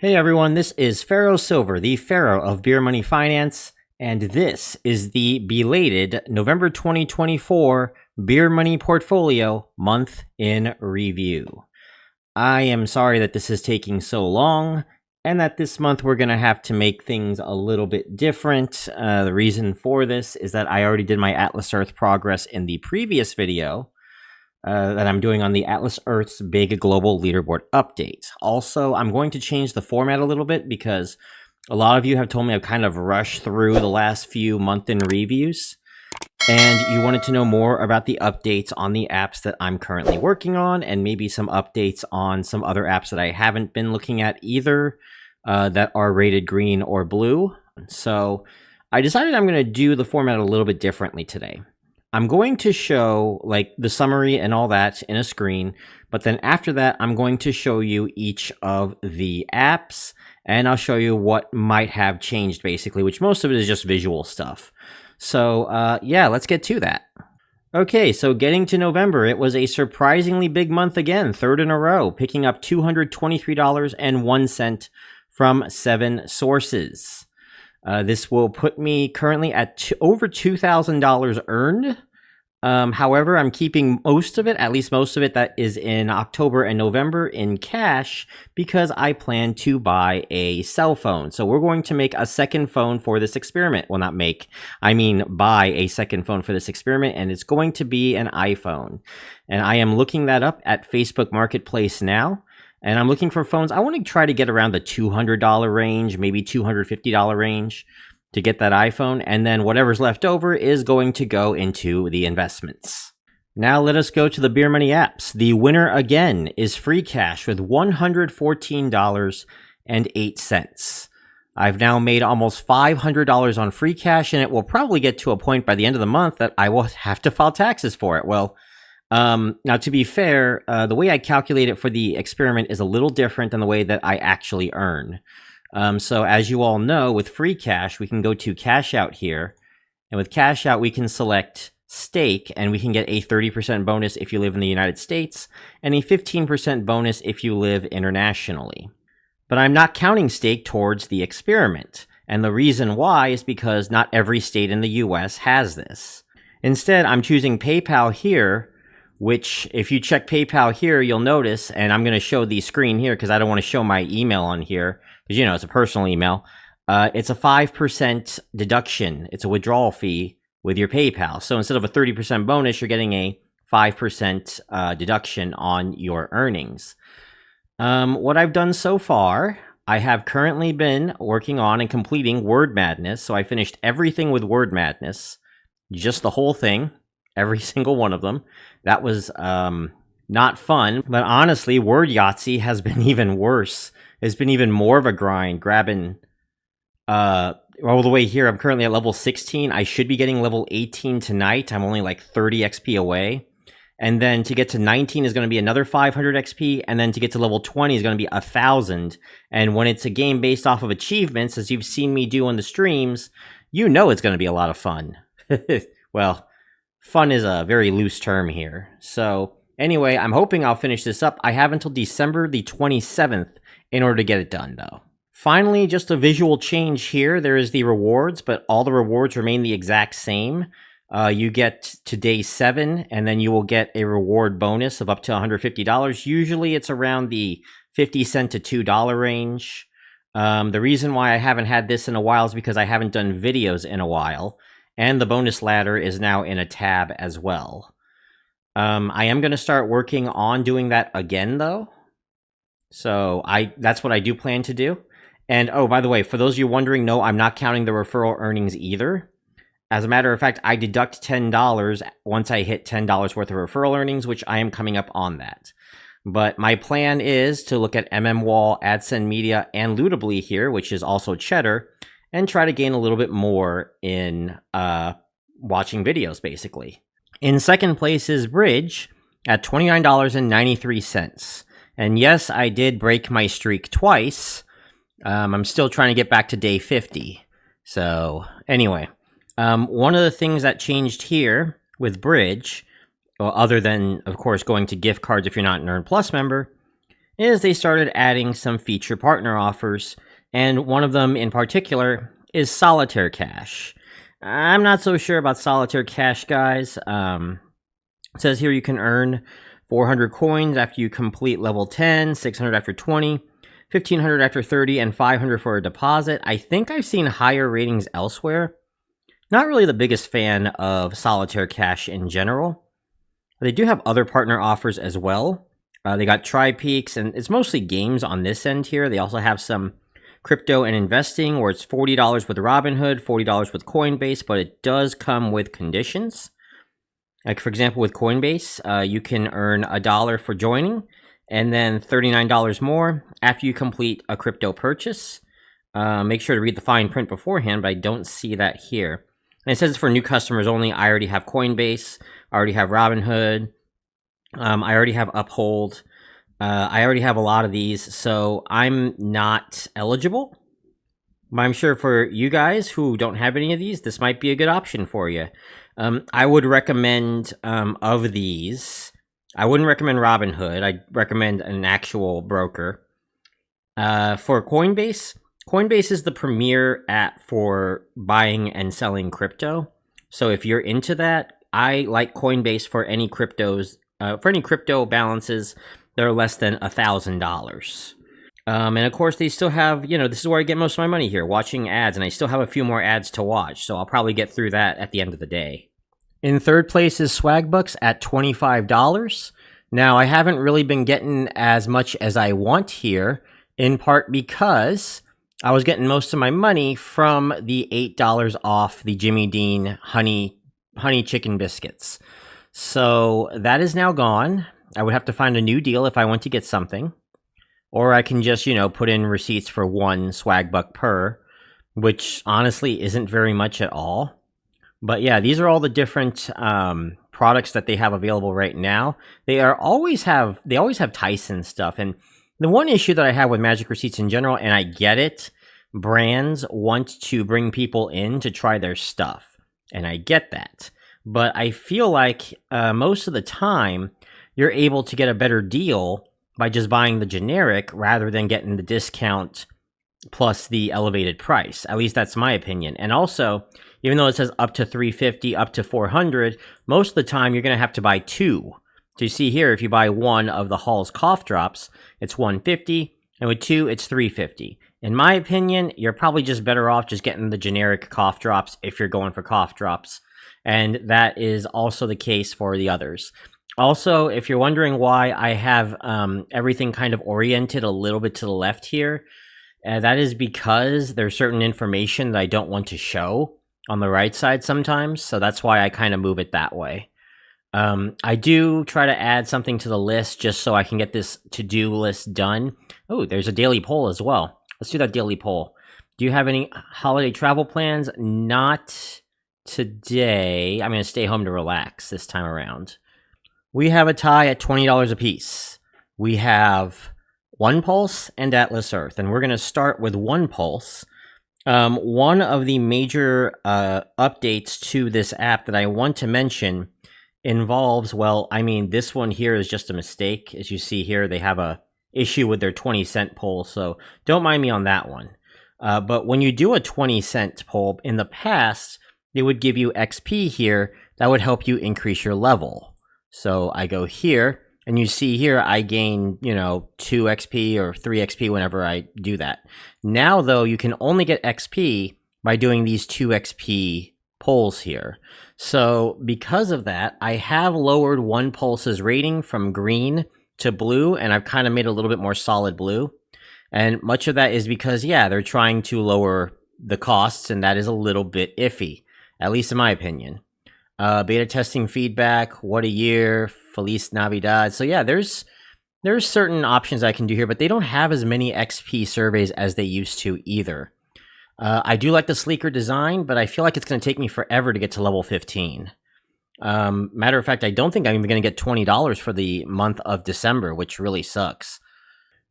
Hey everyone, this is Pharaoh Silver, the Pharaoh of Beer Money Finance, and this is the belated November 2024 Beer Money Portfolio Month in Review. I am sorry that this is taking so long, and that this month we're going to have to make things a little bit different. The reason for this is that I already did my Atlas Earth progress in the previous video, that I'm doing on the Atlas Earth's big global leaderboard update. Also, I'm going to change the format a little bit because a lot of you have told me I've kind of rushed through the last few month-in reviews, and you wanted to know more about the updates on the apps that I'm currently working on, and maybe some updates on some other apps that I haven't been looking at either, that are rated green or blue. So I decided I'm going to do the format a little bit differently today. I'm going to show like the summary and all that in a screen, but then after that, I'm going to show you each of the apps, and I'll show you what might have changed basically, which most of it is just visual stuff. So yeah, let's get to that. Okay, so getting to November, it was a surprisingly big month again, third in a row, picking up $223.01 from 7 sources. This will put me currently at over $2,000 earned. However, I'm keeping most of it, at least most of it that is in October and November, in cash because I plan to buy a cell phone. So we're going to make a second phone for this experiment. Well, not make, I mean buy a second phone for this experiment, and it's going to be an iPhone. And I am looking that up at Facebook Marketplace now. And I'm looking for phones. I want to try to get around the $200 range, maybe $250 range to get that iPhone. And then whatever's left over is going to go into the investments. Now let us go to the Beer Money apps. The winner again is Freecash with $114.08. I've now made almost $500 on Freecash, and it will probably get to a point by the end of the month that I will have to file taxes for it. Well, now, to be fair, the way I calculate it for the experiment is a little different than the way that I actually earn. So as you all know, with Freecash, we can go to Cash Out here. And with Cash Out, we can select Stake, and we can get a 30% bonus if you live in the United States, and a 15% bonus if you live internationally. But I'm not counting Stake towards the experiment. And the reason why is because not every state in the US has this. Instead, I'm choosing PayPal here, which if you check PayPal here, you'll notice, and I'm going to show the screen here because I don't want to show my email on here, because, you know, it's a personal email. It's a 5% deduction. It's a withdrawal fee with your PayPal. So instead of a 30% bonus, you're getting a 5% deduction on your earnings. What I've done so far, I have currently been working on and completing Word Madness. So I finished everything with Word Madness, just the whole thing. Every single one of them. That was not fun, but honestly, Word Yahtzee has been even worse. It's been even more of a grind, grabbing all the way here. I'm currently at level 16. I should be getting level 18 tonight. I'm only like 30 XP away. And then to get to 19 is going to be another 500 XP, and then to get to level 20 is going to be 1,000. And when it's a game based off of achievements, as you've seen me do on the streams, you know it's going to be a lot of fun. Well, fun is a very loose term here. So anyway, I'm hoping I'll finish this up. I have until December the 27th in order to get it done, though. Finally, just a visual change here. There is the rewards, but all the rewards remain the exact same. You get to day 7, and then you will get a reward bonus of up to $150. Usually it's around the 50 cent to $2 range. The reason why I haven't had this in a while is because I haven't done videos in a while. And the bonus ladder is now in a tab as well. I am going to start working on doing that again, though. So that's what I do plan to do. And oh, by the way, for those of you wondering, no, I'm not counting the referral earnings either. As a matter of fact, I deduct $10 once I hit $10 worth of referral earnings, which I am coming up on that. But my plan is to look at MMWall, AdSend Media, and Lootably here, which is also Cheddar, and try to gain a little bit more in watching videos, basically. In second place is Bridge at $29.93. And yes, I did break my streak twice. I'm still trying to get back to day 50. So anyway, one of the things that changed here with Bridge, well, other than, of course, going to gift cards if you're not an Earn Plus member, is they started adding some feature partner offers, and one of them in particular is Solitaire Cash. I'm not so sure about Solitaire Cash, guys. It says here you can earn 400 coins after you complete level 10, 600 after 20, 1500 after 30, and 500 for a deposit. I think I've seen higher ratings elsewhere. Not really the biggest fan of Solitaire Cash in general. They do have other partner offers as well. They got TriPeaks, and it's mostly games on this end here. They also have some crypto and investing, where it's $40 with Robinhood, $40 with Coinbase, but it does come with conditions. Like, for example, with Coinbase, you can earn $1 for joining, and then $39 more after you complete a crypto purchase. Make sure to read the fine print beforehand, but I don't see that here. And it says it's for new customers only. I already have Coinbase. I already have Robinhood. I already have Uphold. I already have a lot of these, so I'm not eligible. But I'm sure for you guys who don't have any of these, this might be a good option for you. I would recommend, of these, I wouldn't recommend Robinhood. I'd recommend an actual broker. For Coinbase, Coinbase is the premier app for buying and selling crypto. So if you're into that, I like Coinbase for any cryptos, for any crypto balances that are less than $1,000. And of course, they still have, this is where I get most of my money here, watching ads, and I still have a few more ads to watch, so I'll probably get through that at the end of the day. In third place is Swagbucks at $25. Now, I haven't really been getting as much as I want here, in part because I was getting most of my money from the $8 off the Jimmy Dean honey chicken biscuits. So that is now gone. I would have to find a new deal if I want to get something. Or I can just, put in receipts for one Swagbuck per, which honestly isn't very much at all. But yeah, these are all the different products that they have available right now. They always have Tyson stuff. And the one issue that I have with Magic Receipts in general, and I get it, brands want to bring people in to try their stuff. And I get that. But I feel like most of the time, you're able to get a better deal by just buying the generic rather than getting the discount plus the elevated price. At least that's my opinion. And also, even though it says up to $350, up to $400, most of the time you're going to have to buy two. So you see here, if you buy one of the Hall's cough drops, it's $150, and with two, it's $350. In my opinion, you're probably just better off just getting the generic cough drops if you're going for cough drops. And that is also the case for the others. Also, if you're wondering why I have everything kind of oriented a little bit to the left here, that is because there's certain information that I don't want to show on the right side sometimes, so that's why I kind of move it that way. I do try to add something to the list just so I can get this to-do list done. Oh, there's a daily poll as well. Let's do that daily poll. Do you have any holiday travel plans? Not today. I'm going to stay home to relax this time around. We have a tie at $20 a piece. We have OnePulse and Atlas Earth, and we're going to start with OnePulse. One of the major updates to this app that I want to mention involves, this one here is just a mistake. As you see here, they have a issue with their 20-cent poll, so don't mind me on that one. But when you do a 20-cent poll, in the past, they would give you XP here that would help you increase your level. So I go here, and you see here I gain, 2 XP or 3 XP whenever I do that. Now, though, you can only get XP by doing these 2 XP polls here. So because of that, I have lowered OnePulse's rating from green to blue, and I've kind of made it a little bit more solid blue. And much of that is because, they're trying to lower the costs, and that is a little bit iffy, at least in my opinion. Beta testing feedback, what a year, Feliz Navidad. So there's certain options I can do here, but they don't have as many XP surveys as they used to either. I do like the sleeker design, but I feel like it's going to take me forever to get to level 15. Matter of fact, I don't think I'm even going to get $20 for the month of December, which really sucks.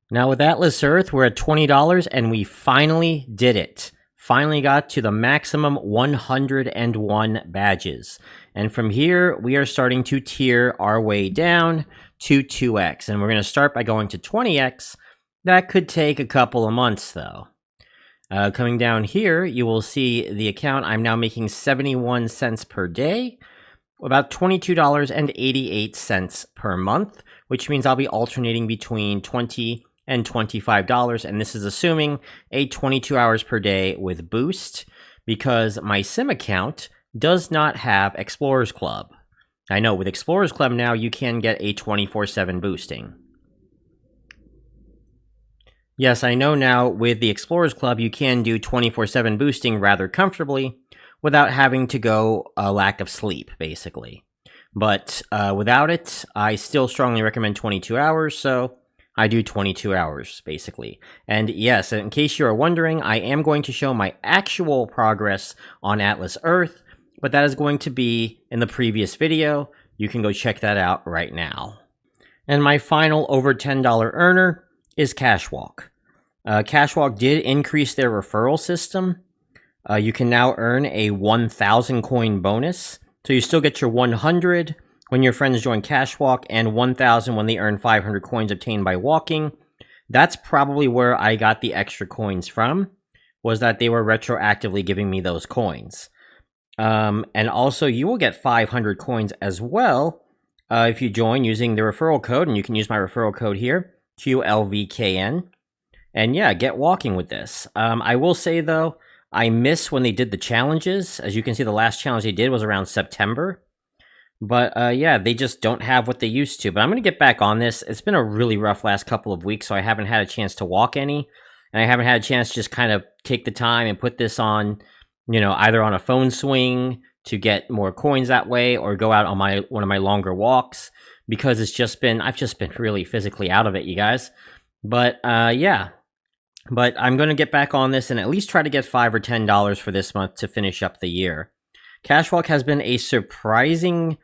Now with Atlas Earth, we're at $20, and we finally did it. Finally got to the maximum 101 badges. And from here, we are starting to tier our way down to 2x. And we're going to start by going to 20x. That could take a couple of months, though. Coming down here, you will see the account. I'm now making 71 cents per day, about $22.88 per month, which means I'll be alternating between $20 and $25, and this is assuming a 22 hours per day with Boost, because my SIM account does not have Explorers Club. I know, with Explorers Club now, you can get a 24/7 boosting. Yes, I know now with the Explorers Club, you can do 24/7 boosting rather comfortably without having to go a lack of sleep, basically. But without it, I still strongly recommend 22 hours, so I do 22 hours, basically. And yes, in case you're wondering, I am going to show my actual progress on Atlas Earth, but that is going to be in the previous video. You can go check that out right now. And my final over $10 earner is Cashwalk. Cashwalk did increase their referral system. You can now earn a 1,000 coin bonus. So you still get your 100 when your friends join Cashwalk and 1,000 when they earn 500 coins obtained by walking. That's probably where I got the extra coins from, was that they were retroactively giving me those coins. And also you will get 500 coins as well if you join using the referral code, and you can use my referral code here, QLVKN. And yeah, get walking with this. I will say, though, I miss when they did the challenges. As you can see, the last challenge they did was around September. But yeah, they just don't have what they used to. But I'm going to get back on this. It's been a really rough last couple of weeks, so I haven't had a chance to walk any. And I haven't had a chance to just kind of take the time and put this on, you know, either on a phone swing to get more coins that way, or go out on one of my longer walks, because I've just been really physically out of it, you guys. But yeah. But I'm going to get back on this and at least try to get $5 or $10 for this month to finish up the year. Cashwalk has been a surprising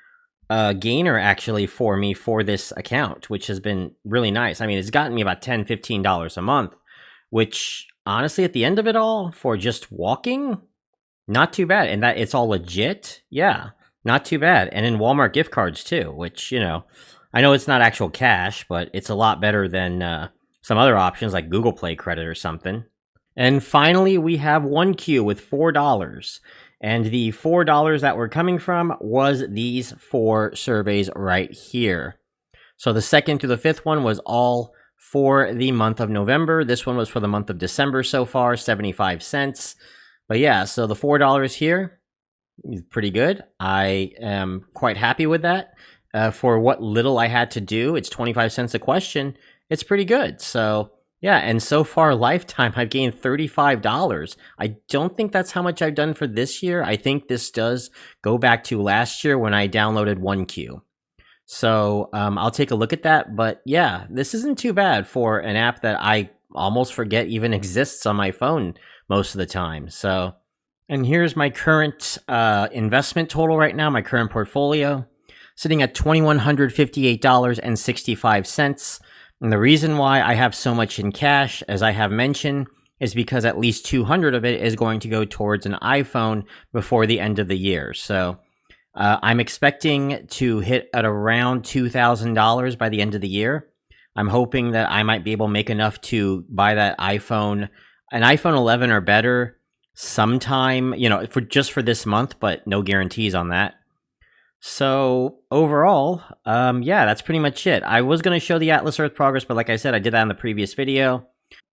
gainer, actually, for me for this account, which has been really nice. I mean, it's gotten me about $10, $15 a month, which, honestly, at the end of it all, for just walking, not too bad. And that it's all legit, yeah, not too bad. And in Walmart gift cards, too, which, you know, I know it's not actual cash, but it's a lot better than some other options like Google Play credit or something. And finally, we have OneQ with $4. And the $4 that we're coming from was these 4 surveys right here. So the second through the fifth one was all for the month of November. This one was for the month of December so far, 75 cents. But yeah, so the $4 here is pretty good. I am quite happy with that. For what little I had to do, it's 25 cents a question. It's pretty good. So yeah, and so far lifetime, I've gained $35. I don't think that's how much I've done for this year. I think this does go back to last year when I downloaded OneQ. So I'll take a look at that. But yeah, this isn't too bad for an app that I almost forget even exists on my phone most of the time. So, and here's my current investment total right now, my current portfolio, sitting at $2,158.65. And the reason why I have so much in cash, as I have mentioned, is because at least 200 of it is going to go towards an iPhone before the end of the year. So I'm expecting to hit at around $2,000 by the end of the year. I'm hoping that I might be able to make enough to buy that iPhone, an iPhone 11 or better sometime, you know, for just for this month, but no guarantees on that. So overall, yeah, that's pretty much it. I was going to show the Atlas Earth progress, but like I said, I did that in the previous video.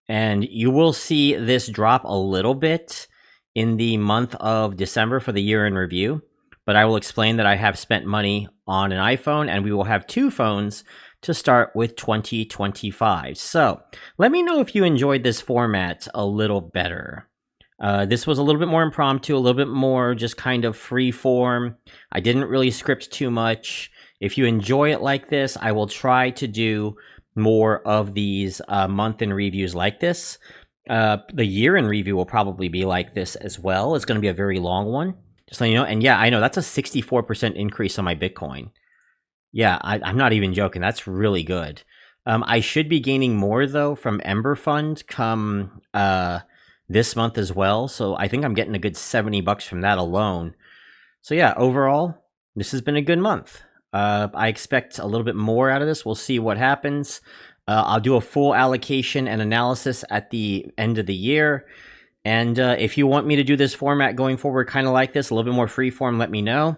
And you will see this drop a little bit in the month of December for the year in review. But I will explain that I have spent money on an iPhone, and we will have 2 phones to start with 2025. So let me know if you enjoyed this format a little better. This was a little bit more impromptu, a little bit more just kind of free form. I didn't really script too much. If you enjoy it like this, I will try to do more of these month in reviews like this. The year in review will probably be like this as well. It's going to be a very long one, just so you know. And yeah, I know that's a 64% increase on my Bitcoin. Yeah, I'm not even joking. That's really good. I should be gaining more, though, from Ember Fund come this month as well. So I think I'm getting a good $70 from that alone. So yeah, overall, this has been a good month. I expect a little bit more out of this. We'll see what happens. I'll do a full allocation and analysis at the end of the year. And if you want me to do this format going forward, kind of like this, a little bit more freeform, let me know.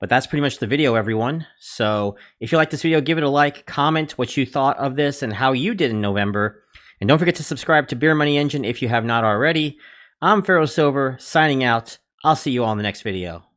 But that's pretty much the video, everyone. So if you like this video, give it a like, comment what you thought of this and how you did in November. And don't forget to subscribe to Beer Money Engine if you have not already. I'm Pharaoh Silver, signing out. I'll see you all in the next video.